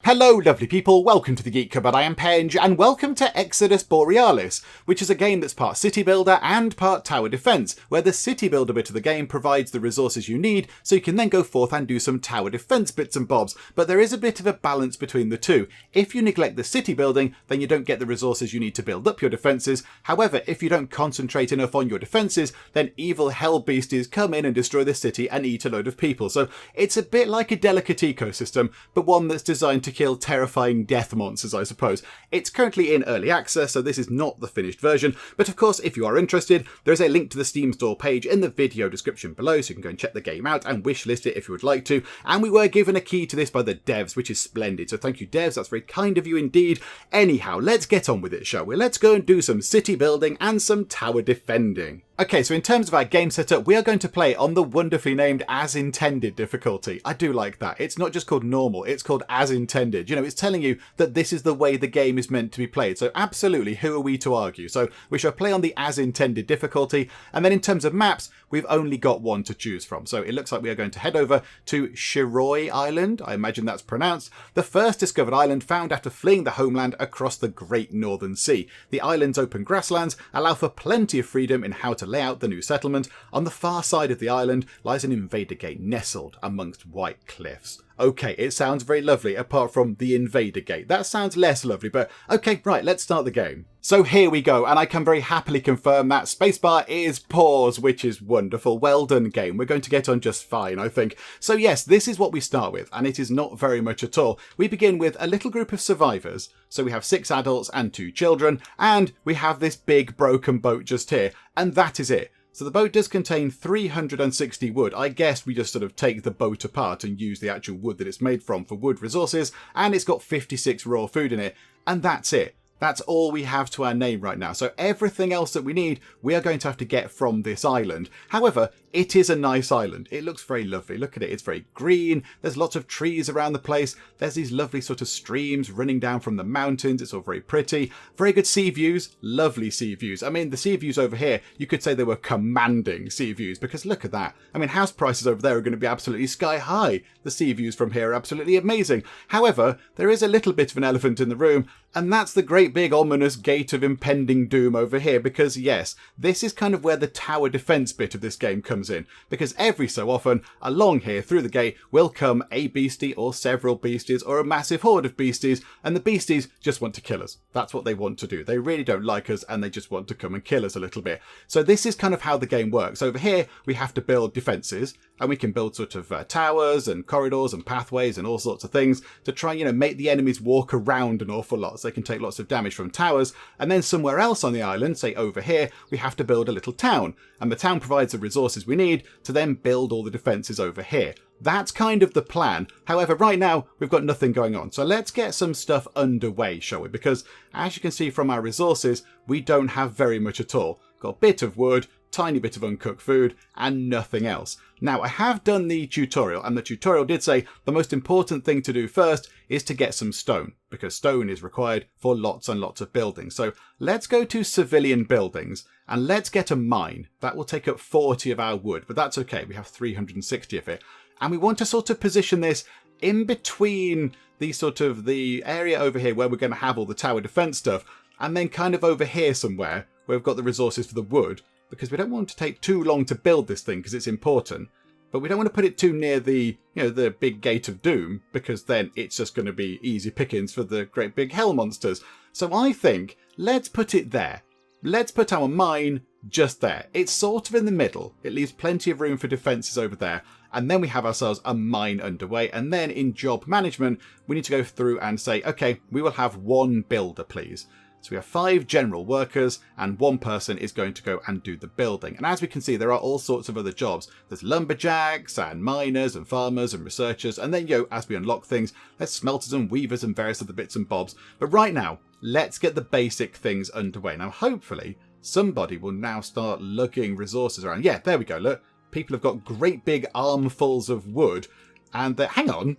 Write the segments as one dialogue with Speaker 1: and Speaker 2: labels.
Speaker 1: Hello lovely people, welcome to the Geek Cupboard, I am Penge, and welcome to Exodus Borealis, which is a game that's part city builder and part tower defence, where the city builder bit of the game provides the resources you need, so you can then go forth and do some tower defence bits and bobs, but there is a bit of a balance between the two. If you neglect the city building, then you don't get the resources you need to build up your defences. However, if you don't concentrate enough on your defences, then evil hell beasties come in and destroy the city and eat a load of people. So it's a bit like a delicate ecosystem, but one that's designed to kill terrifying death monsters, I suppose. It's currently in early access, so this is not the finished version, but of course if you are interested, there's a link to the Steam store page in the video description below, so you can go and check the game out and wishlist it if you would like to. And we were given a key to this by the devs, which is splendid, so thank you devs, that's very kind of you indeed. Anyhow, let's get on with it, shall we? Let's go and do some city building and some tower defending. Okay, so in terms of our game setup, we are going to play on the wonderfully named As Intended difficulty. I do like that. It's not just called normal, it's called As Intended. You know, it's telling you that this is the way the game is meant to be played. So absolutely, who are we to argue? So we shall play on the As Intended difficulty. And then in terms of maps, we've only got one to choose from. So it looks like we are going to head over to Shiroi Island. I imagine that's pronounced. The first discovered island found after fleeing the homeland across the Great Northern Sea. The island's open grasslands allow for plenty of freedom in how to lay out the new settlement. On the far side of the island lies an invader gate nestled amongst white cliffs. Okay, it sounds very lovely apart from the invader gate. That sounds less lovely, but okay, right, let's start the game. So here we go, and I can very happily confirm that spacebar is pause, which is wonderful. Well done, game. We're going to get on just fine, I think. So yes, this is what we start with, and it is not very much at all. We begin with a little group of survivors. So we have 6 adults and 2 children, and we have this big broken boat just here, and that is it. So the boat does contain 360 wood. I guess we just sort of take the boat apart and use the actual wood that it's made from for wood resources, and it's got 56 raw food in it, and that's it. That's all we have to our name right now. So everything else that we need, we are going to have to get from this island. However, it is a nice island. It looks very lovely. Look at it. It's very green. There's lots of trees around the place. There's these lovely sort of streams running down from the mountains. It's all very pretty. Very good sea views. Lovely sea views. I mean, the sea views over here, you could say they were commanding sea views because look at that. I mean, house prices over there are going to be absolutely sky high. The sea views from here are absolutely amazing. However, there is a little bit of an elephant in the room, and that's the great big ominous gate of impending doom over here, because yes, this is kind of where the tower defense bit of this game comes in, because every so often along here through the gate will come a beastie or several beasties or a massive horde of beasties, and the beasties just want to kill us. That's what they want to do. They really don't like us and they just want to come and kill us a little bit. So this is kind of how the game works. Over here we have to build defenses, and we can build sort of towers and corridors and pathways and all sorts of things to try, you know, make the enemies walk around an awful lot so they can take lots of damage from towers. And then somewhere else on the island, say over here, we have to build a little town, and the town provides the resources we need to then build all the defences over here. That's kind of the plan. However, right now we've got nothing going on, so let's get some stuff underway, shall we? Because as you can see from our resources, we don't have very much at all. Got a bit of wood, tiny bit of uncooked food, and nothing else. Now, I have done the tutorial, and the tutorial did say the most important thing to do first is to get some stone, because stone is required for lots and lots of buildings. So let's go to civilian buildings, and let's get a mine. That will take up 40 of our wood, but that's okay, we have 360 of it. And we want to sort of position this in between the area over here where we're going to have all the tower defense stuff, and then kind of over here somewhere where we've got the resources for the wood, because we don't want to take too long to build this thing because it's important, but we don't want to put it too near the, you know, the big gate of doom, because then it's just going to be easy pickings for the great big hell monsters. So I think let's put it there. Let's put our mine just there. It's sort of in the middle. It leaves plenty of room for defences over there. And then we have ourselves a mine underway. And then in job management, we need to go through and say, okay, we will have 1 builder, please. So we have 5 general workers, and 1 person is going to go and do the building. And as we can see, there are all sorts of other jobs. There's lumberjacks and miners and farmers and researchers. And then, as we unlock things, there's smelters and weavers and various other bits and bobs. But right now, let's get the basic things underway. Now, hopefully, somebody will now start lugging resources around. Yeah, there we go. Look, people have got great big armfuls of wood. And they're... Hang on,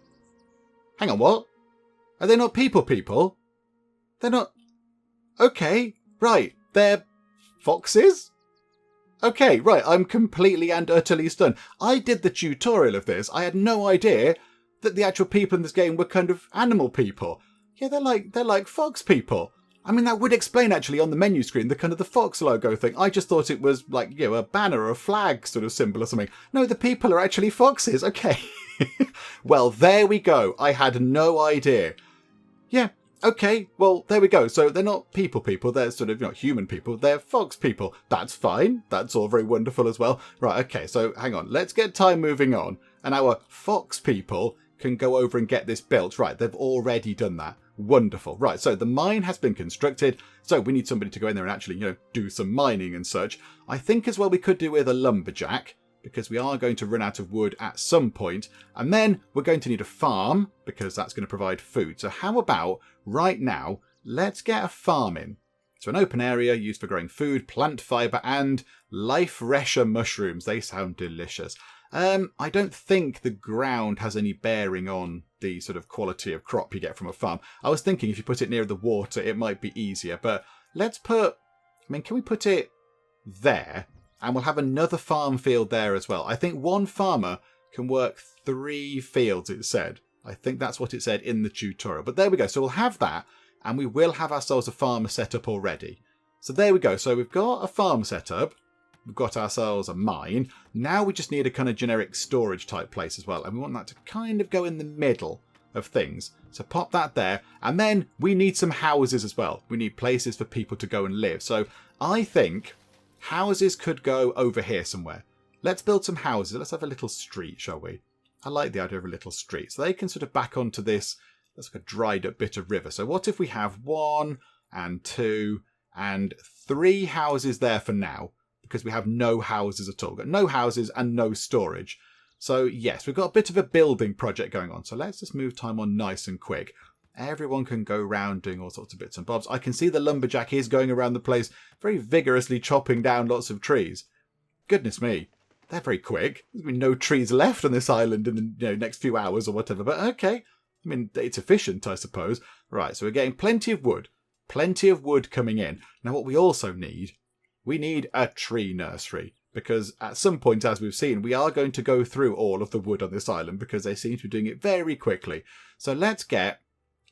Speaker 1: what? Are they not people? They're not... Okay, right, they're foxes? Okay, right, I'm completely and utterly stunned. I did the tutorial of this. I had no idea that the actual people in this game were kind of animal people. Yeah, they're like fox people. I mean, that would explain actually on the menu screen the kind of the fox logo thing. I just thought it was like, you know, a banner or a flag sort of symbol or something. No, the people are actually foxes. Okay. Well, there we go. I had no idea. Yeah. Okay. Well, there we go. So they're not people. They're sort of, you know, human people. They're fox people. That's fine. That's all very wonderful as well. Right. Okay. So hang on. Let's get time moving on. And our fox people can go over and get this built. Right. They've already done that. Wonderful. Right, so the mine has been constructed, so we need somebody to go in there and actually, you know, do some mining and such. I think as well we could do with a lumberjack, because we are going to run out of wood at some point, and then we're going to need a farm, because that's going to provide food. So how about, right now, let's get a farm in. So an open area used for growing food, plant fibre, and life-resher mushrooms. They sound delicious. I don't think the ground has any bearing on the sort of quality of crop you get from a farm. I was thinking if you put it near the water, it might be easier. But let's put... I mean, can we put it there? And we'll have another farm field there as well. I think one farmer can work 3 fields, it said. I think that's what it said in the tutorial. But there we go. So we'll have that. And we will have ourselves a farmer set up already. So there we go. So we've got a farm set up. We've got ourselves a mine. Now we just need a kind of generic storage type place as well. And we want that to kind of go in the middle of things. So pop that there. And then we need some houses as well. We need places for people to go and live. So I think houses could go over here somewhere. Let's build some houses. Let's have a little street, shall we? I like the idea of a little street. So they can sort of back onto this. That's like a dried up bit of river. So what if we have 1 and 2 and 3 houses there for now? Because we have no houses at all. We've got no houses and no storage. So yes, we've got a bit of a building project going on. So let's just move time on nice and quick. Everyone can go around doing all sorts of bits and bobs. I can see the lumberjack is going around the place very vigorously chopping down lots of trees. Goodness me, they're very quick. There's been no trees left on this island in the next few hours or whatever. But okay, I mean, it's efficient, I suppose. Right, so we're getting plenty of wood. Plenty of wood coming in. Now what we also need... we need a tree nursery, because at some point, as we've seen, we are going to go through all of the wood on this island because they seem to be doing it very quickly. So let's get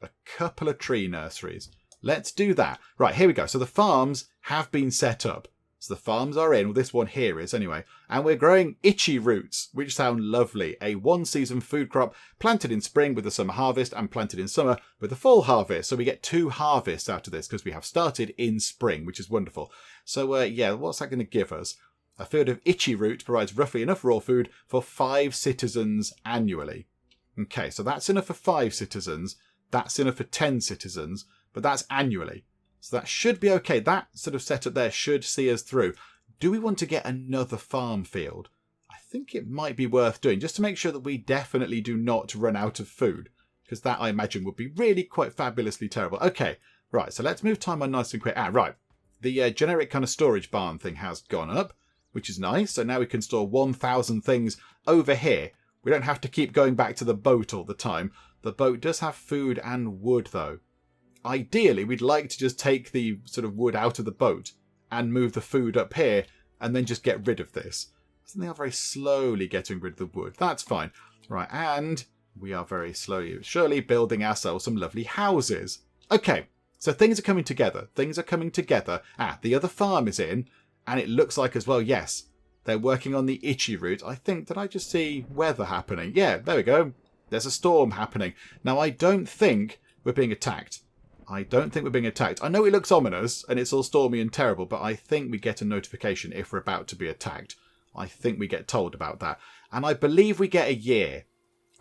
Speaker 1: a couple of tree nurseries. Let's do that. Right, here we go. So the farms have been set up. So the farms are in. Well, this one here is anyway. And we're growing itchy roots, which sound lovely. A 1-season food crop planted in spring with the summer harvest and planted in summer with the fall harvest. So we get 2 harvests out of this because we have started in spring, which is wonderful. So yeah, what's that going to give us? A field of itchy root provides roughly enough raw food for 5 citizens annually. Okay, so that's enough for 5 citizens. That's enough for 10 citizens, but that's annually. So that should be okay. That sort of setup there should see us through. Do we want to get another farm field? I think it might be worth doing, just to make sure that we definitely do not run out of food, because that, I imagine, would be really quite fabulously terrible. Okay, right, so let's move time on nice and quick. Right. The generic kind of storage barn thing has gone up, which is nice. So now we can store 1,000 things over here. We don't have to keep going back to the boat all the time. The boat does have food and wood, though. Ideally, we'd like to just take the sort of wood out of the boat and move the food up here and then just get rid of this. So they are very slowly getting rid of the wood. That's fine. Right, and we are very slowly, surely building ourselves some lovely houses. Okay, so things are coming together. Things are coming together. The other farm is in, and it looks like as well, yes, they're working on the itchy route. I think, did I just see weather happening? Yeah, there we go. There's a storm happening. Now, I don't think we're being attacked. I don't think we're being attacked. I know it looks ominous and it's all stormy and terrible, but I think we get a notification if we're about to be attacked. I think we get told about that. And I believe we get a year.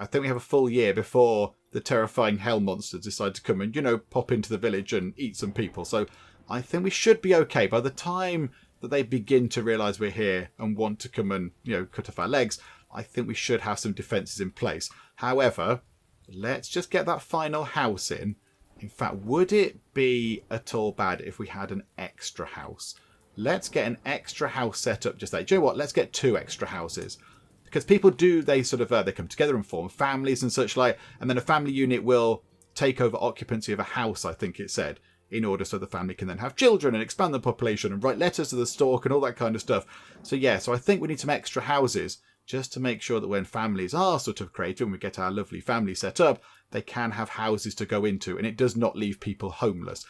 Speaker 1: I think we have a full year before the terrifying hell monsters decide to come and, pop into the village and eat some people. So I think we should be okay. By the time that they begin to realise we're here and want to come and, cut off our legs, I think we should have some defences in place. However, let's just get that final house in. In fact, would it be at all bad if we had an extra house? Let's get an extra house set up just there. Do you know what? Let's get 2 extra houses. Because people do, they come together and form families and such like, and then a family unit will take over occupancy of a house, I think it said, in order so the family can then have children and expand the population and write letters to the stork and all that kind of stuff. So yeah, so I think we need some extra houses just to make sure that when families are sort of created, when we get our lovely family set up, they can have houses to go into, and it does not leave people homeless.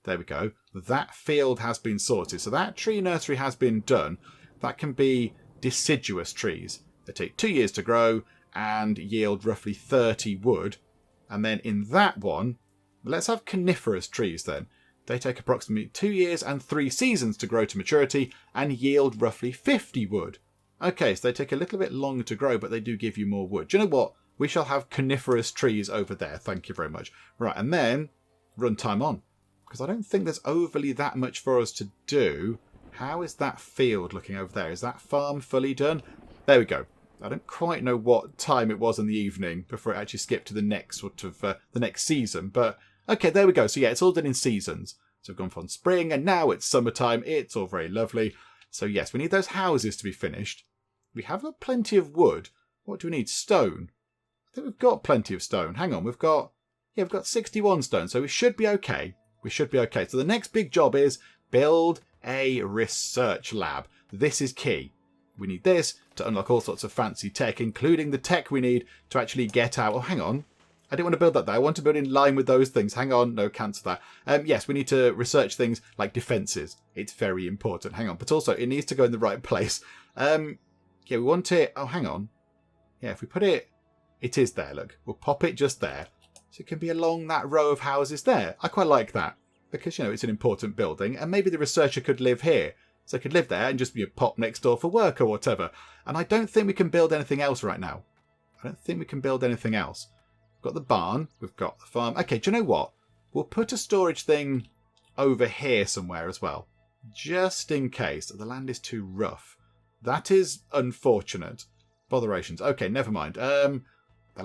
Speaker 1: There we go. That field has been sorted. So that tree nursery has been done. That can be deciduous trees. They take 2 years to grow and yield roughly 30 wood. And then in that one, let's have coniferous trees then. They take approximately 2 years and 3 seasons to grow to maturity and yield roughly 50 wood. Okay, so they take a little bit longer to grow, but they do give you more wood. Do you know what? We shall have coniferous trees over there. Thank you very much. Right, and then runtime on. Because I don't think there's overly that much for us to do. How is that field looking over there? Is that farm fully done? There we go. I don't quite know what time it was in the evening before it actually skipped to the next sort of the next season. But okay, there we go. So yeah, it's all done in seasons. So we've gone from spring and now it's summertime. It's all very lovely. So yes, we need those houses to be finished. We have got plenty of wood. What do we need? Stone. I think we've got plenty of stone. Hang on, we've got 61 stone. So we should be okay. We should be okay. So the next big job is build a research lab. This is key. We need this to unlock all sorts of fancy tech, including the tech we need to actually get out. Oh, hang on. I didn't want to build that there. I want to build in line with those things. Hang on. No, cancel that. Yes, we need to research things like defences. It's very important. Hang on. But also, it needs to go in the right place. Yeah, we want it. Oh, hang on. Yeah, if we put it... It is there, look. We'll pop it just there. So it can be along that row of houses there. I quite like that. Because, it's an important building. And maybe the researcher could live here. So they could live there and just pop next door for work or whatever. And I don't think we can build anything else right now. I don't think we can build anything else. We've got the barn. We've got the farm. Okay, do you know what? We'll put a storage thing over here somewhere as well. Just in case the land is too rough. That is unfortunate. Botherations. Okay, never mind. The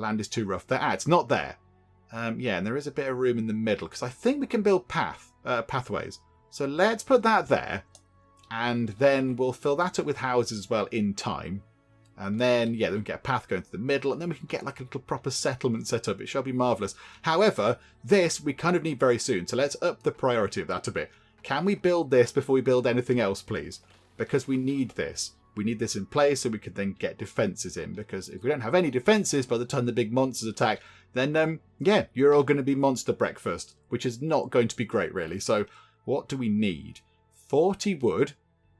Speaker 1: land is too rough. It's not there. Yeah, and there is a bit of room in the middle because I think we can build pathways. So let's put that there. And then we'll fill that up with houses as well in time. And then, yeah, then we get a path going to the middle. And then we can get like a little proper settlement set up. It shall be marvellous. However, this we kind of need very soon. So let's up the priority of that a bit. Can we build this before we build anything else, please? Because we need this. We need this in place so we can then get defences in. Because if we don't have any defences by the time the big monsters attack, then, yeah, you're all going to be monster breakfast. Which is not going to be great, really. So what do we need? 40 wood.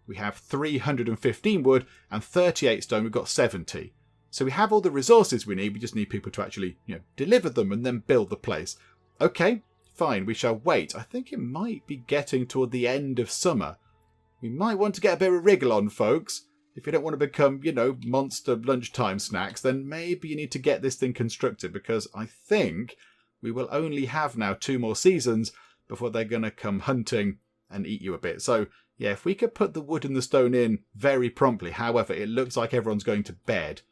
Speaker 1: We have 315 wood and 38 stone. We've got 70. So we have all the resources we need. We just need people to actually, deliver them and then build the place. Okay, fine. We shall wait. I think it might be getting toward the end of summer. We might want to get a bit of a wriggle on, folks. If you don't want to become, monster lunchtime snacks, then maybe you need to get this thing constructed because I think we will only have now 2 more seasons before they're going to come hunting and eat you a bit. So, yeah, if we could put the wood and the stone in very promptly. However, it looks like everyone's going to bed.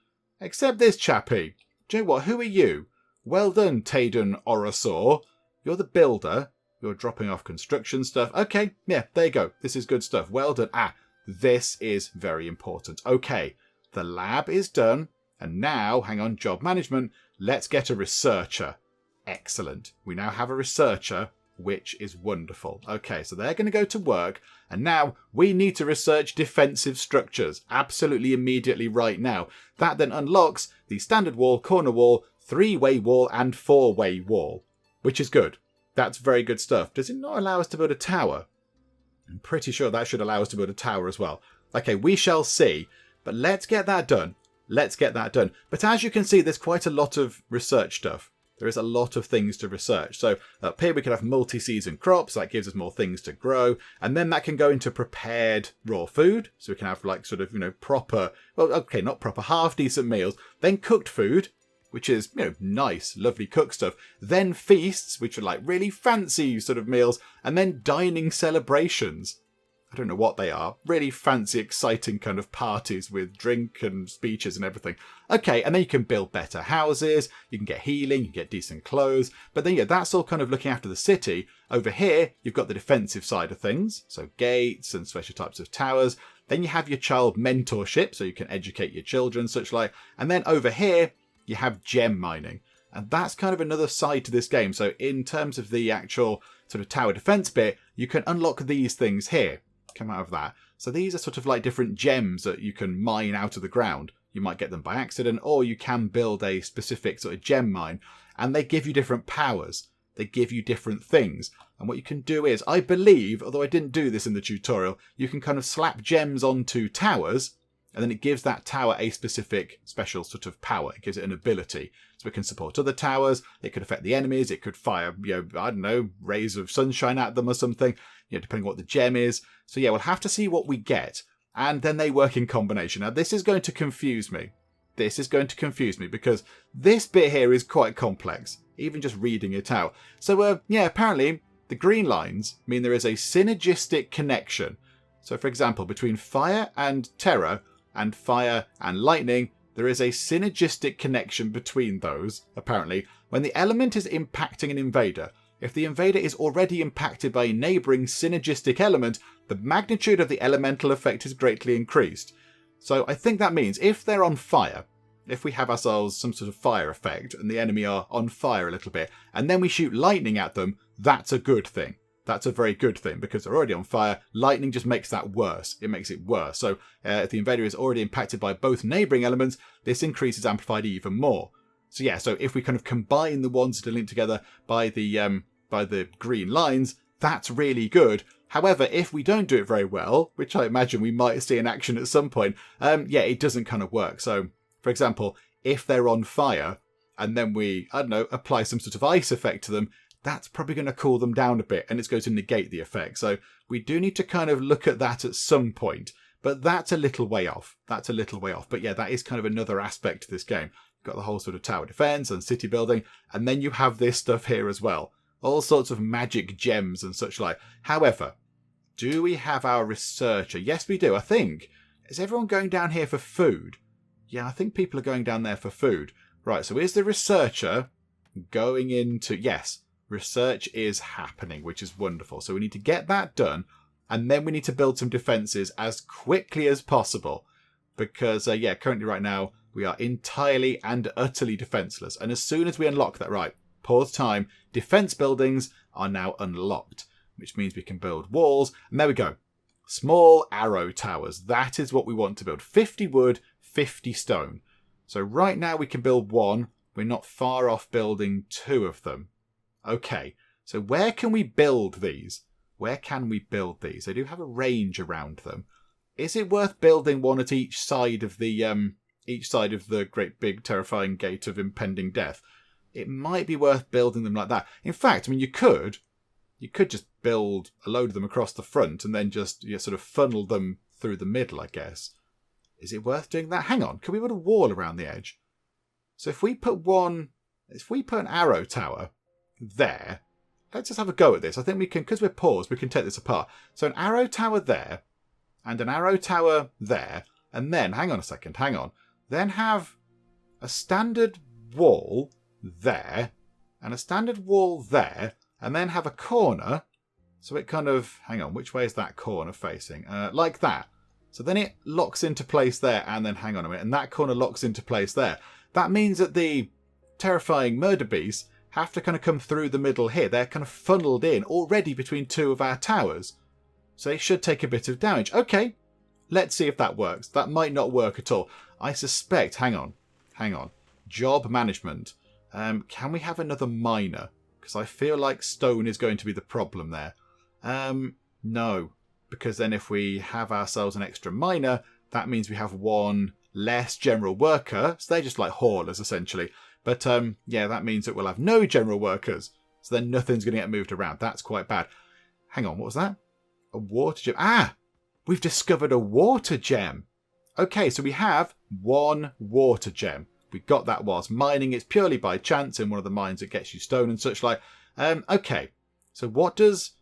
Speaker 1: Except this chappie. Do you know what? Who are you? Well done, Taden Orosor. You're the builder. You're dropping off construction stuff. Okay, yeah, there you go. This is good stuff. Well done. This is very important. Okay, the lab is done. And now, hang on, job management. Let's get a researcher. Excellent. We now have a researcher, which is wonderful. Okay, so they're going to go to work. And now we need to research defensive structures. Absolutely immediately right now. That then unlocks the standard wall, corner wall, 3-way wall, and 4-way wall. Which is good. That's very good stuff. Does it not allow us to build a tower? I'm pretty sure that should allow us to build a tower as well. Okay, we shall see. But let's get that done. Let's get that done. But as you can see, there's quite a lot of research stuff. There is a lot of things to research. So up here we can have multi-season crops. That gives us more things to grow. And then that can go into prepared raw food. So we can have like sort of, proper, well, okay, not proper, half decent meals. Then cooked food, which is, nice, lovely cooked stuff. Then feasts, which are like really fancy sort of meals. And then dining celebrations. I don't know what they are. Really fancy, exciting kind of parties with drink and speeches and everything. Okay, and then you can build better houses. You can get healing. You can get decent clothes. But then, yeah, that's all kind of looking after the city. Over here, you've got the defensive side of things. So gates and special types of towers. Then you have your child mentorship, so you can educate your children, such like. And then over here, you have gem mining. And that's kind of another side to this game. So in terms of the actual sort of tower defense bit, you can unlock these things here. Come out of that. So these are sort of like different gems that you can mine out of the ground. You might get them by accident, or you can build a specific sort of gem mine, and they give you different powers. They give you different things. And what you can do is, I believe, although I didn't do this in the tutorial, you can kind of slap gems onto towers, and then it gives that tower a specific special sort of power. It gives it an ability. So it can support other towers, it could affect the enemies, it could fire, I don't know, rays of sunshine at them or something, depending on what the gem is. So yeah, we'll have to see what we get. And then they work in combination. Now this is going to confuse me. This is going to confuse me because this bit here is quite complex, even just reading it out. So apparently the green lines mean there is a synergistic connection. So for example, between fire and terror and fire and lightning, there is a synergistic connection between those, apparently, when the element is impacting an invader. If the invader is already impacted by a neighbouring synergistic element, the magnitude of the elemental effect is greatly increased. So I think that means if they're on fire, if we have ourselves some sort of fire effect and the enemy are on fire a little bit, and then we shoot lightning at them, that's a good thing. That's a very good thing because they're already on fire. Lightning just makes that worse. It makes it worse. So if the invader is already impacted by both neighbouring elements, this increases amplified even more. So yeah, so if we kind of combine the ones that are linked together by the green lines, that's really good. However, if we don't do it very well, which I imagine we might see in action at some point, it doesn't kind of work. So, for example, if they're on fire and then we, apply some sort of ice effect to them, that's probably going to cool them down a bit and it's going to negate the effect. So we do need to kind of look at that at some point, but that's a little way off. That's a little way off. But yeah, that is kind of another aspect to this game. You've got the whole sort of tower defense and city building, and then you have this stuff here as well. All sorts of magic gems and such like. However, do we have our researcher? Yes, we do. I think. Is everyone going down here for food? Yeah, I think people are going down there for food. Right, so is the researcher going into... Yes, research is happening, which is wonderful. So we need to get that done, and then we need to build some defences as quickly as possible. Because, currently right now, we are entirely and utterly defenceless. And as soon as we unlock that, right, pause time, defence buildings are now unlocked, which means we can build walls. And there we go. Small arrow towers. That is what we want to build. 50 wood, 50 stone. So right now we can build one. We're not far off building 2 of them. Okay, so where can we build these? Where can we build these? They do have a range around them. Is it worth building one at each side of the great big terrifying gate of impending death? It might be worth building them like that. In fact, you could just build a load of them across the front and then just sort of funnel them through the middle, I guess. Is it worth doing that? Hang on, can we put a wall around the edge? So if we put an arrow tower there, let's just have a go at this. I think we can, because we're paused, we can take this apart. So an arrow tower there, and an arrow tower there, and then, hang on a second, then have a standard wall there, and a standard wall there, and then have a corner, so it kind of, hang on, which way is that corner facing? Like that. So then it locks into place there, and then hang on a minute, and that corner locks into place there. That means that the terrifying murder beasts have to kind of come through the middle here. They're kind of funneled in already between 2 of our towers. So they should take a bit of damage. Okay, let's see if that works. That might not work at all. I suspect, hang on. Job management. Can we have another miner? Because I feel like stone is going to be the problem there. No, because then if we have ourselves an extra miner, that means we have 1 less general worker. So they're just like haulers, essentially. But that means that we'll have no general workers. So then nothing's going to get moved around. That's quite bad. Hang on, what was that? A water gem. Ah! We've discovered a water gem. Okay, so we have 1 water gem. We got that whilst mining. It's purely by chance in one of the mines that gets you stone and such like. Okay, so what does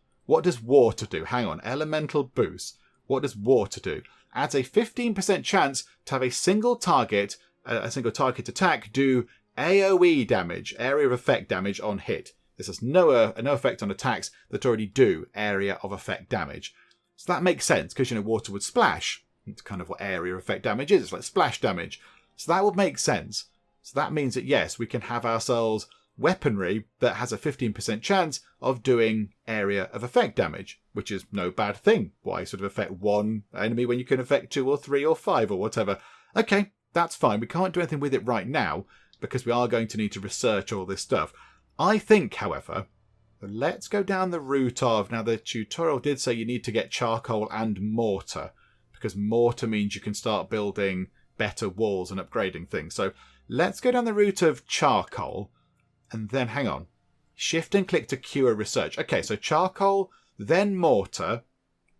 Speaker 1: water do? Hang on, elemental boost. What does water do? Adds a 15% chance to have a single target attack do AoE damage, area of effect damage on hit. This has no effect on attacks that already do area of effect damage. So that makes sense because water would splash. It's kind of what area of effect damage is. It's like splash damage. So that would make sense. So that means that yes, we can have ourselves weaponry that has a 15% chance of doing area of effect damage, which is no bad thing. Why sort of affect 1 enemy when you can affect 2 or 3 or 5 or whatever? Okay, That's fine. We can't do anything with it right now because we are going to need to research all this stuff. I think, however, let's go down the route of... Now, the tutorial did say you need to get charcoal and mortar because mortar means you can start building better walls and upgrading things. So let's go down the route of charcoal and then, hang on, shift and click to queue a research. Okay, so charcoal, then mortar,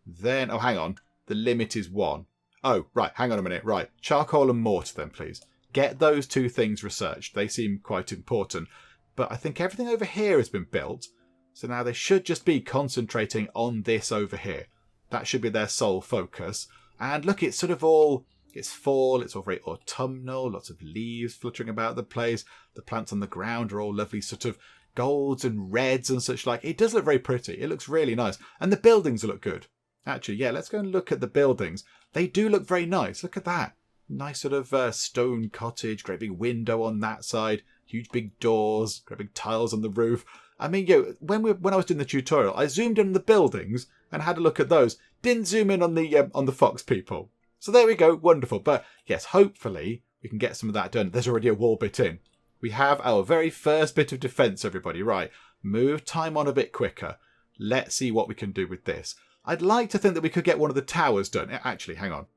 Speaker 1: then... Oh, hang on. The limit is 1. Oh, right. Hang on a minute. Right. Charcoal and mortar then, please. Get those 2 things researched. They seem quite important. But I think everything over here has been built. So now they should just be concentrating on this over here. That should be their sole focus. And look, it's sort of all... It's fall. It's all very autumnal. Lots of leaves fluttering about the place. The plants on the ground are all lovely sort of golds and reds and such like. It does look very pretty. It looks really nice. And the buildings look good. Actually, yeah, let's go and look at the buildings. They do look very nice. Look at that. Nice sort of stone cottage, great big window on that side, huge big doors, great big tiles on the roof. I mean, when I was doing the tutorial, I zoomed in on the buildings and had a look at those. Didn't zoom in on the fox people. So there we go, wonderful. But yes, hopefully we can get some of that done. There's already a wall bit in. We have our very first bit of defence, everybody. Right, move time on a bit quicker. Let's see what we can do with this. I'd like to think that we could get one of the towers done. Actually, hang on.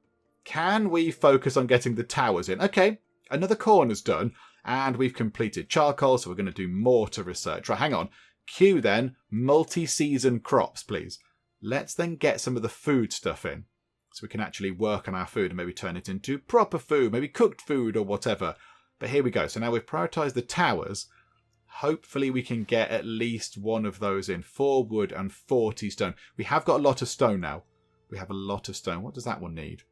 Speaker 1: Can we focus on getting the towers in? Okay, another corner's done, and we've completed charcoal, so we're going to do mortar research. Right, hang on. Queue then, multi-season crops, please. Let's then get some of the food stuff in, so we can actually work on our food and maybe turn it into proper food, maybe cooked food or whatever. But here we go. So now we've prioritised the towers. Hopefully we can get at least one of those in. 4 wood and 40 stone. We have got a lot of stone now. We have a lot of stone. What does that one need?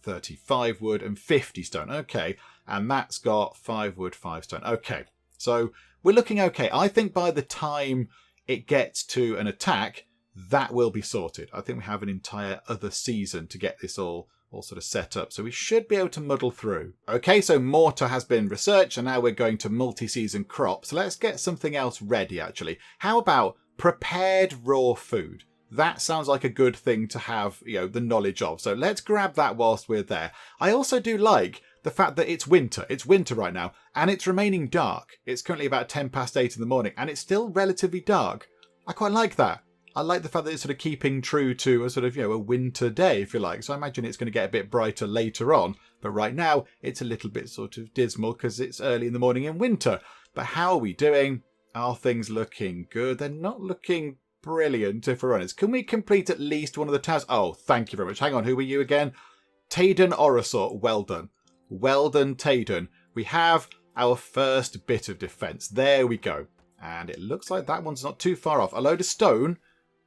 Speaker 1: 35 wood and 50 stone. Okay. And that's got 5 wood, 5 stone. Okay. So we're looking okay. I think by the time it gets to an attack, that will be sorted. I think we have an entire other season to get this all sort of set up. So we should be able to muddle through. Okay, so mortar has been researched and now we're going to multi-season crops. Let's get something else ready, actually. How about prepared raw food? That sounds like a good thing to have, the knowledge of. So let's grab that whilst we're there. I also do like the fact that it's winter. It's winter right now and it's remaining dark. It's currently about 10 past 8 in the morning and it's still relatively dark. I quite like that. I like the fact that it's sort of keeping true to a sort of, a winter day, if you like. So I imagine it's going to get a bit brighter later on. But right now, it's a little bit sort of dismal because it's early in the morning in winter. But how are we doing? Are things looking good? They're not looking brilliant, if we're honest. Can we complete at least one of the towers? Oh, thank you very much. Hang on, who were you again? Taden Orosor. Well done. Well done, Taden. We have our first bit of defence. There we go. And it looks like that one's not too far off. A load of stone.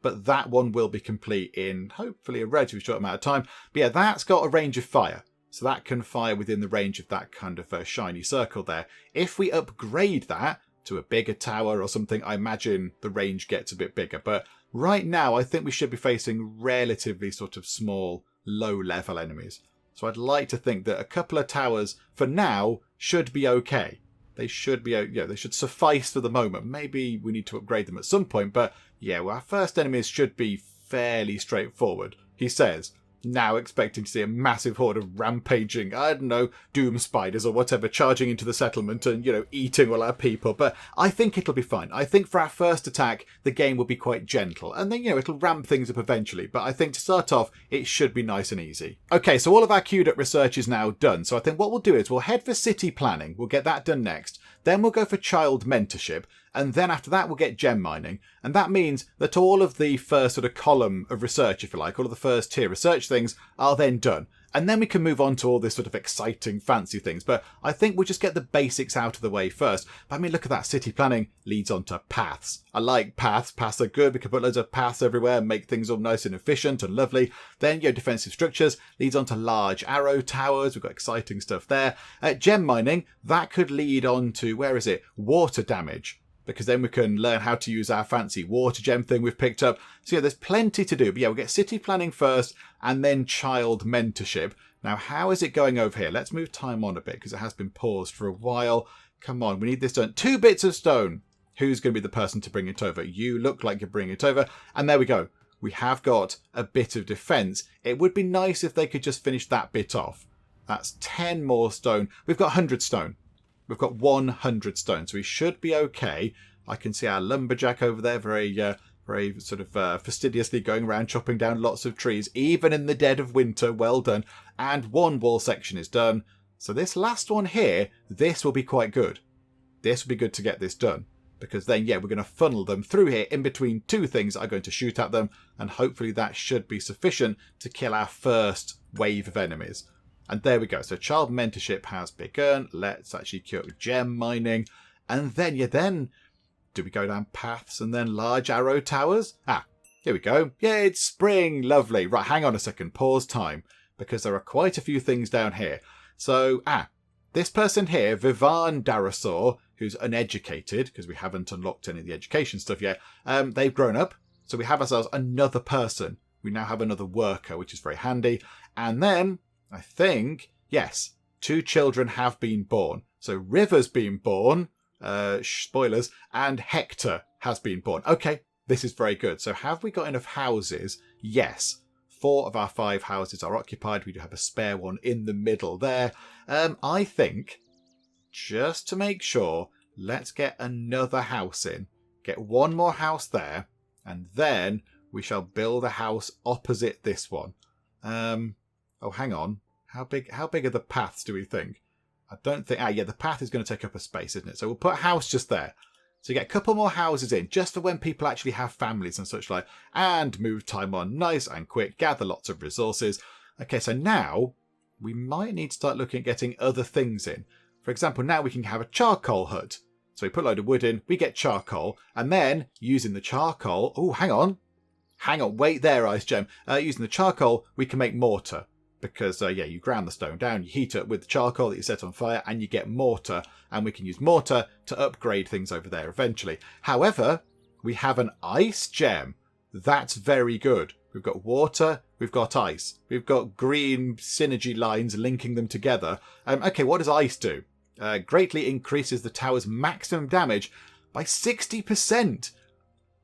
Speaker 1: But that one will be complete in hopefully a relatively short amount of time. But yeah, that's got a range of fire. So that can fire within the range of that kind of shiny circle there. If we upgrade that to a bigger tower or something, I imagine the range gets a bit bigger. But right now, I think we should be facing relatively sort of small, low-level enemies. So I'd like to think that a couple of towers, for now, should be okay. They should be, they should suffice for the moment. Maybe we need to upgrade them at some point, but yeah, well, our first enemies should be fairly straightforward. He says, now expecting to see a massive horde of rampaging, I don't know, doom spiders or whatever, charging into the settlement and, eating all our people. But I think it'll be fine. I think for our first attack, the game will be quite gentle. And then, it'll ramp things up eventually. But I think to start off, it should be nice and easy. Okay, so all of our queued up research is now done. So I think what we'll do is we'll head for city planning. We'll get that done next. Then we'll go for child mentorship. And then after that, we'll get gem mining. And that means that all of the first sort of column of research, if you like, all of the first tier research things are then done. And then we can move on to all this sort of exciting, fancy things. But I think we'll just get the basics out of the way first. But I mean, look at that. City planning leads on to paths. I like paths. Paths are good. We can put loads of paths everywhere and make things all nice and efficient and lovely. Then, defensive structures leads on to large arrow towers. We've got exciting stuff there. Gem mining, that could lead on to, water damage. Because then we can learn how to use our fancy water gem thing we've picked up. So there's plenty to do. But we'll get city planning first and then child mentorship. Now, how is it going over here? Let's move time on a bit because it has been paused for a while. Come on, we need this done. 2 bits of stone. Who's going to be the person to bring it over? You look like you're bringing it over. And there we go. We have got a bit of defence. It would be nice if they could just finish that bit off. That's 10 more stone. We've got 100 stone. We've got 100 stone, so we should be okay. I can see our lumberjack over there, very sort of fastidiously going around chopping down lots of trees, even in the dead of winter. Well done. And one wall section is done. So this last one here, this will be quite good. This will be good to get this done. Because then, yeah, we're going to funnel them through here in between two things that are going to shoot at them. And hopefully that should be sufficient to kill our first wave of enemies. And there we go. So child mentorship has begun. Let's actually queue up gem mining. And then, do we go down paths and then large arrow towers? Ah, here we go. Yeah, it's spring. Lovely. Right, hang on a second. Pause time. Because there are quite a few things down here. So, this person here, Vivan Darasaur, who's uneducated, because we haven't unlocked any of the education stuff yet, they've grown up. So we have ourselves another person. We now have another worker, which is very handy. And then, I think, yes, 2 children have been born. So River's been born, spoilers, and Hector has been born. Okay, this is very good. So have we got enough houses? Yes. 4 of our 5 houses are occupied. We do have a spare one in the middle there. I think, just to make sure, let's get another house in. Get one more house there, and then we shall build a house opposite this one. Oh, hang on. How big are the paths, do we think? I don't think... yeah, the path is going to take up a space, isn't it? So we'll put a house just there. So you get a couple more houses in, just for when people actually have families and such like. And move time on nice and quick. Gather lots of resources. Okay, so now we might need to start looking at getting other things in. For example, now we can have a charcoal hut. So we put a load of wood in, we get charcoal. And then, using the charcoal... Oh, hang on. Wait there, Ice Gem. Using the charcoal, we can make mortar. Because, you ground the stone down, you heat it with the charcoal that you set on fire, and you get mortar. And we can use mortar to upgrade things over there eventually. However, we have an ice gem. That's very good. We've got water, we've got ice. We've got green synergy lines linking them together. Okay, what does ice do? Greatly increases the tower's maximum damage by 60%.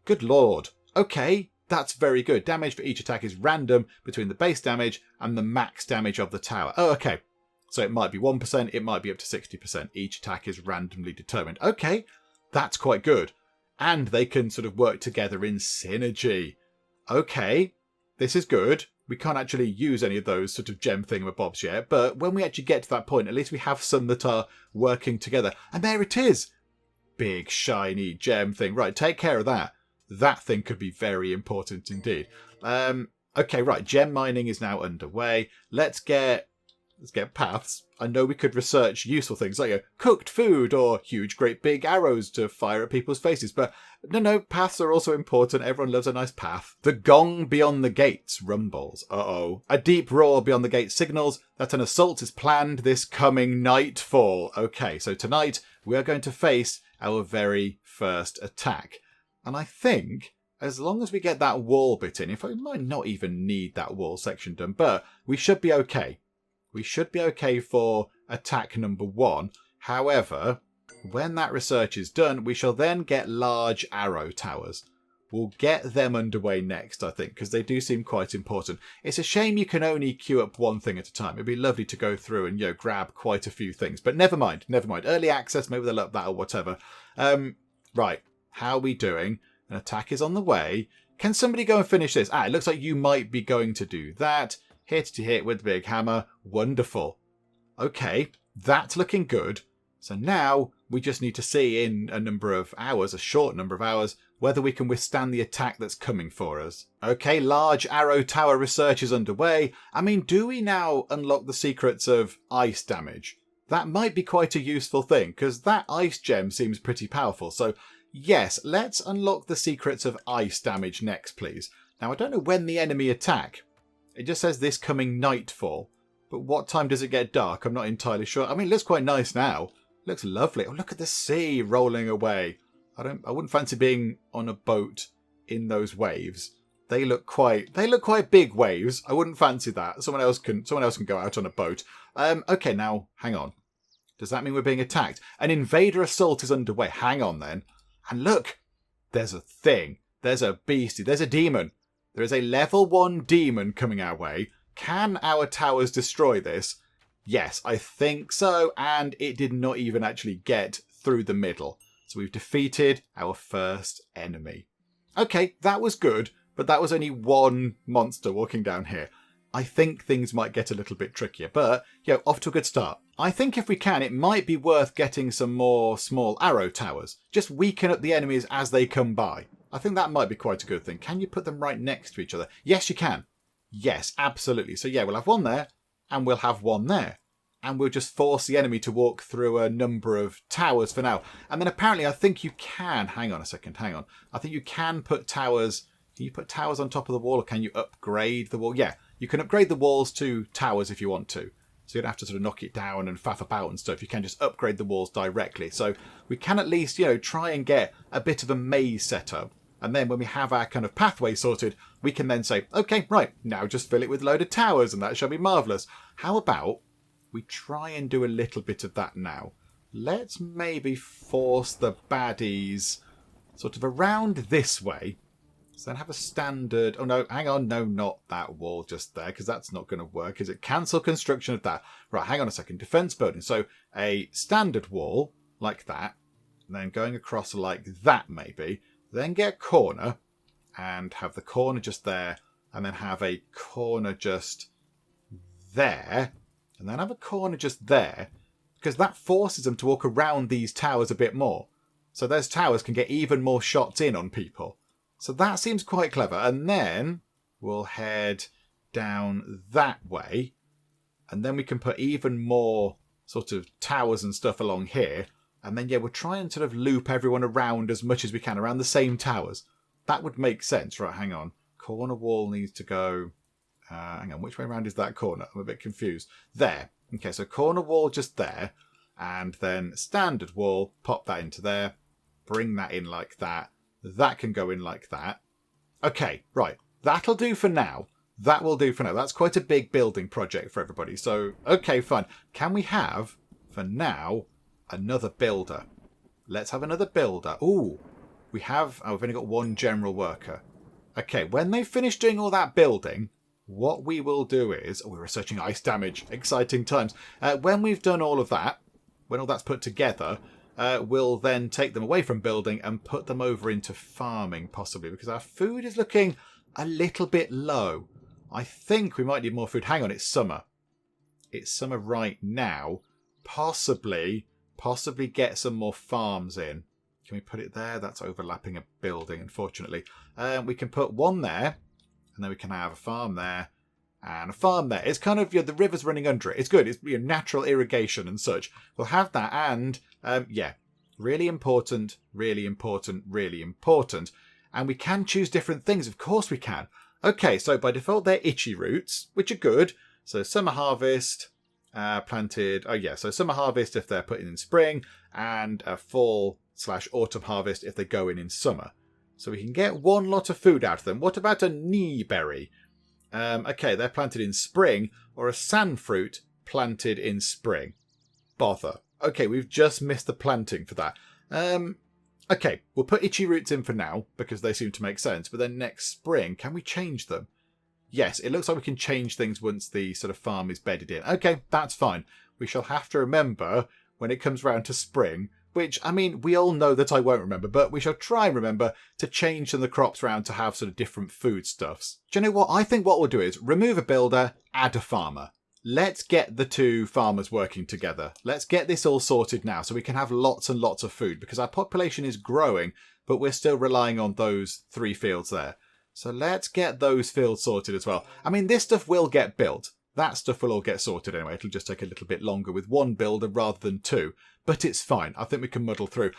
Speaker 1: Good lord. Okay. That's very good. Damage for each attack is random between the base damage and the max damage of the tower. Oh, okay. So it might be 1%, it might be up to 60%. Each attack is randomly determined. Okay, that's quite good. And they can sort of work together in synergy. Okay, this is good. We can't actually use any of those sort of gem thingamabobs yet, but when we actually get to that point, at least we have some that are working together. And there it is. Big, shiny gem thing. Right, take care of that. That thing could be very important indeed. Okay, right. Gem mining is now underway. Let's get paths. I know we could research useful things like cooked food or huge, great big arrows to fire at people's faces. But no, paths are also important. Everyone loves a nice path. The gong beyond the gates rumbles. Uh-oh. A deep roar beyond the gate signals that an assault is planned this coming nightfall. Okay, so tonight we are going to face our very first attack. And I think, as long as we get that wall bit in, in fact, we might not even need that wall section done, but we should be okay. We should be okay for attack number 1. However, when that research is done, we shall then get large arrow towers. We'll get them underway next, I think, because they do seem quite important. It's a shame you can only queue up one thing at a time. It'd be lovely to go through and, grab quite a few things. But never mind. Early access, maybe they'll up that or whatever. Right. How are we doing? An attack is on the way. Can somebody go and finish this? It looks like you might be going to do that. Hit with the big hammer. Wonderful. Okay, that's looking good. So now we just need to see in a short number of hours, whether we can withstand the attack that's coming for us. Okay, large arrow tower research is underway. I mean, do we now unlock the secrets of ice damage? That might be quite a useful thing, because that ice gem seems pretty powerful. So yes, let's unlock the secrets of ice damage next, please. Now, I don't know when the enemy attack. It just says this coming nightfall. But what time does it get dark? I'm not entirely sure. I mean, it looks quite nice now. It looks lovely. Oh, look at the sea rolling away. I wouldn't fancy being on a boat in those waves. They look quite big waves. I wouldn't fancy that. Someone else can go out on a boat. Okay, now hang on. Does that mean we're being attacked? An invader assault is underway. Hang on then. And look, there's a thing. There's a beastie. There's a demon. There is a level 1 demon coming our way. Can our towers destroy this? Yes, I think so, and it did not even actually get through the middle. So we've defeated our first enemy. Okay, that was good, but that was only one monster walking down here. I think things might get a little bit trickier, but, off to a good start. I think if we can, it might be worth getting some more small arrow towers. Just weaken up the enemies as they come by. I think that might be quite a good thing. Can you put them right next to each other? Yes, you can. Yes, absolutely. So we'll have one there, and we'll have one there. And we'll just force the enemy to walk through a number of towers for now. And then apparently I think you can... Hang on a second, hang on. I think you can put towers... Can you put towers on top of the wall, or can you upgrade the wall? Yeah, you can upgrade the walls to towers if you want to. So you don't have to sort of knock it down and faff about and stuff. You can just upgrade the walls directly. So we can at least, try and get a bit of a maze set up. And then when we have our kind of pathway sorted, we can then say, okay, right, now just fill it with a load of towers and that shall be marvellous. How about we try and do a little bit of that now? Let's maybe force the baddies sort of around this way. So then have a standard... Oh, no, hang on. No, not that wall just there, because that's not going to work, is it? Cancel construction of that. Right, hang on a second. Defence building. So a standard wall like that, and then going across like that maybe. Then get a corner and have the corner just there, and then have a corner just there, and then have a corner just there, because that forces them to walk around these towers a bit more. So those towers can get even more shots in on people. So that seems quite clever. And then we'll head down that way, and then we can put even more sort of towers and stuff along here. And then, we'll try and sort of loop everyone around as much as we can, around the same towers. That would make sense. Right, hang on. Corner wall needs to go... hang on, which way around is that corner? I'm a bit confused. There. Okay, so corner wall just there. And then standard wall, pop that into there. Bring that in like that. That can go in like that. Okay, right. That'll do for now. That will do for now. That's quite a big building project for everybody. So, okay, fine. Can we have, for now... another builder? Let's have another builder. Ooh, we have... Oh, we've only got one general worker. Okay, when they finish doing all that building, what we will do is... Oh, we're researching ice damage. Exciting times. When we've done all of that, when all that's put together, we'll then take them away from building and put them over into farming, possibly, because our food is looking a little bit low. I think we might need more food. Hang on, it's summer. It's summer right now. Possibly get some more farms in. Can we put it there? That's overlapping a building, unfortunately. We can put one there, and then we can have a farm there, and a farm there. It's kind of, the river's running under it. It's good. It's natural irrigation and such. We'll have that, and, really important, really important, really important. And we can choose different things. Of course we can. Okay, so by default, they're itchy roots, which are good. So summer harvest... planted, so summer harvest if they're put in spring, and a fall/autumn harvest if they go in summer. So we can get one lot of food out of them. What about a knee berry? Okay, they're planted in spring, or a sand fruit planted in spring. Bother. Okay, we've just missed the planting for that. Okay, we'll put itchy roots in for now, because they seem to make sense, but then next spring, can we change them? Yes, it looks like we can change things once the sort of farm is bedded in. Okay, that's fine. We shall have to remember when it comes round to spring, which, I mean, we all know that I won't remember, but we shall try and remember to change some of the crops around to have sort of different foodstuffs. Do you know what? I think what we'll do is remove a builder, add a farmer. Let's get the two farmers working together. Let's get this all sorted now so we can have lots and lots of food, because our population is growing, but we're still relying on those 3 fields there. So let's get those fields sorted as well. I mean, this stuff will get built. That stuff will all get sorted anyway. It'll just take a little bit longer with one builder rather than 2. But it's fine. I think we can muddle through.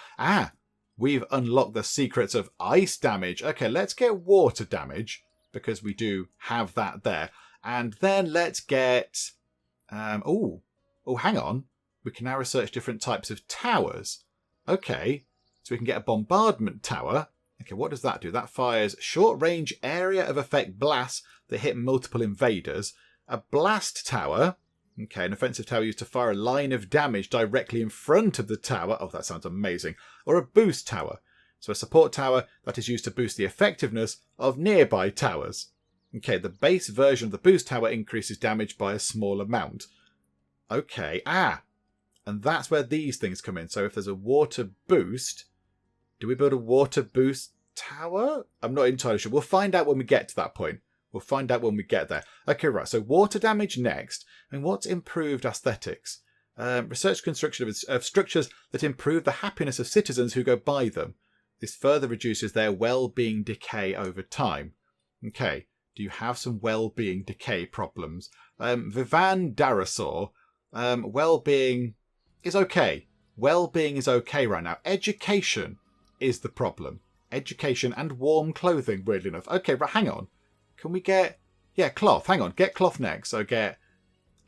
Speaker 1: We've unlocked the secrets of ice damage. Okay, let's get water damage, because we do have that there. And then let's get... hang on. We can now research different types of towers. Okay, so we can get a bombardment tower. Okay, what does that do? That fires short-range area of effect blasts that hit multiple invaders. A blast tower. Okay, an offensive tower used to fire a line of damage directly in front of the tower. Oh, that sounds amazing. Or a boost tower. So a support tower that is used to boost the effectiveness of nearby towers. Okay, the base version of the boost tower increases damage by a small amount. Okay. And that's where these things come in. So if there's a water boost, do we build a water boost tower? I'm not entirely sure. We'll find out when we get to that point. We'll find out when we get there. Okay, right. So water damage next. And what's improved aesthetics? Research construction of structures that improve the happiness of citizens who go by them. This further reduces their well-being decay over time. Okay. Do you have some well-being decay problems? Vivan Darasaur. Well-being is okay. Well-being is okay right now. Education is the problem. Education and warm clothing, weirdly enough. Okay, right, hang on. Can we get... Yeah, cloth. Hang on. Get cloth next. So get...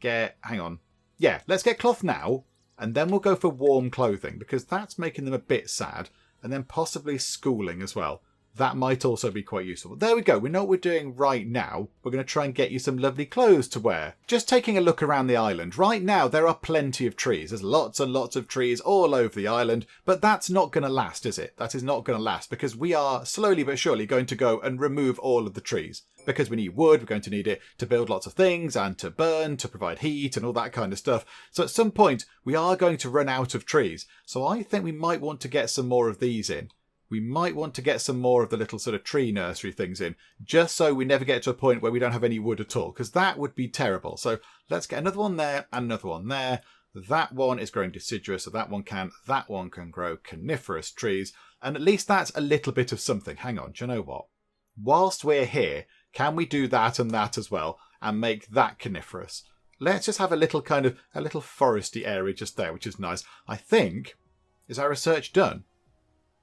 Speaker 1: Hang on. Yeah, let's get cloth now. And then we'll go for warm clothing. Because that's making them a bit sad. And then possibly schooling as well. That might also be quite useful. There we go. We know what we're doing right now. We're going to try and get you some lovely clothes to wear. Just taking a look around the island. Right now, there are plenty of trees. There's lots and lots of trees all over the island. But that's not going to last, is it? That is not going to last because we are slowly but surely going to go and remove all of the trees. Because we need wood, we're going to need it to build lots of things and to burn, to provide heat and all that kind of stuff. So at some point, we are going to run out of trees. So I think we might want to get some more of these in. We might want to get some more of the little sort of tree nursery things in, just so we never get to a point where we don't have any wood at all, because that would be terrible. So let's get another one there and another one there. That one is growing deciduous, so that one can grow coniferous trees, and at least that's a little bit of something. Hang on, do you know what? Whilst we're here, can we do that and that as well, and make that coniferous? Let's just have a little foresty area just there, which is nice. I think, is our research done?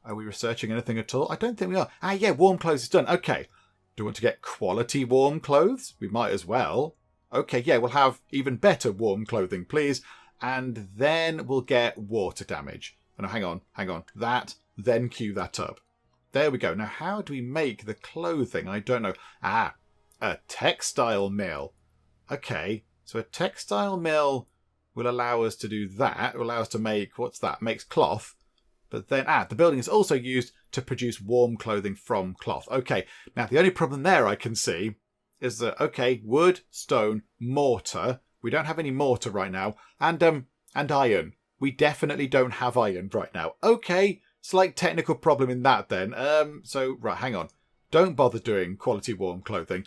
Speaker 1: Are we researching anything at all? I don't think we are. Yeah, warm clothes is done. Okay. Do we want to get quality warm clothes? We might as well. Okay, yeah, we'll have even better warm clothing, please. And then we'll get water damage. Oh, no, hang on. That, then queue that up. There we go. Now, how do we make the clothing? I don't know. A textile mill. Okay, so a textile mill will allow us to do that. It will allow us to make, what's that? Makes cloth. But then, the building is also used to produce warm clothing from cloth. Okay, now the only problem there I can see is that, okay, wood, stone, mortar. We don't have any mortar right now. And iron. We definitely don't have iron right now. Okay, slight technical problem in that then. So, right, hang on. Don't bother doing quality warm clothing.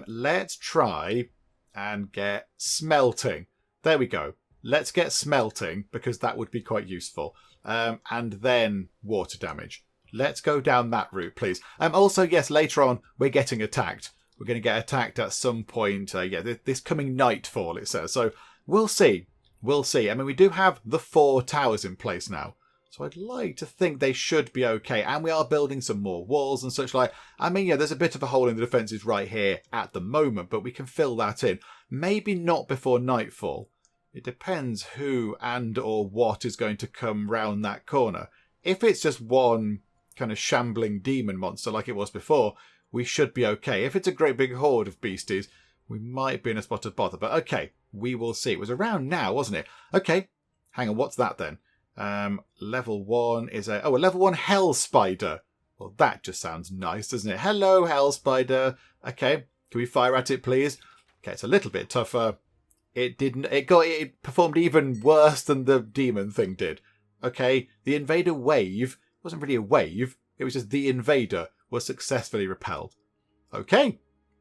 Speaker 1: Let's try and get smelting. There we go. Let's get smelting because that would be quite useful. And then water damage. Let's go down that route, please. Also, yes, later on, we're getting attacked. We're going to get attacked at some point. This coming nightfall, it says. So we'll see. We'll see. I mean, we do have the 4 towers in place now. So I'd like to think they should be okay. And we are building some more walls and such like. I mean, yeah, there's a bit of a hole in the defences right here at the moment, but we can fill that in. Maybe not before nightfall. It depends who and or what is going to come round that corner. If it's just one kind of shambling demon monster like it was before, we should be okay. If it's a great big horde of beasties, we might be in a spot of bother. But okay, we will see. It was around now, wasn't it? Okay, hang on, what's that then? Level 1 is a level 1 hell spider. Well, that just sounds nice, doesn't it? Hello, hell spider. Okay, can we fire at it, please? Okay, it's a little bit tougher. It performed even worse than the demon thing did. Okay, the invader wave wasn't really a wave. It was just the invader was successfully repelled. Okay,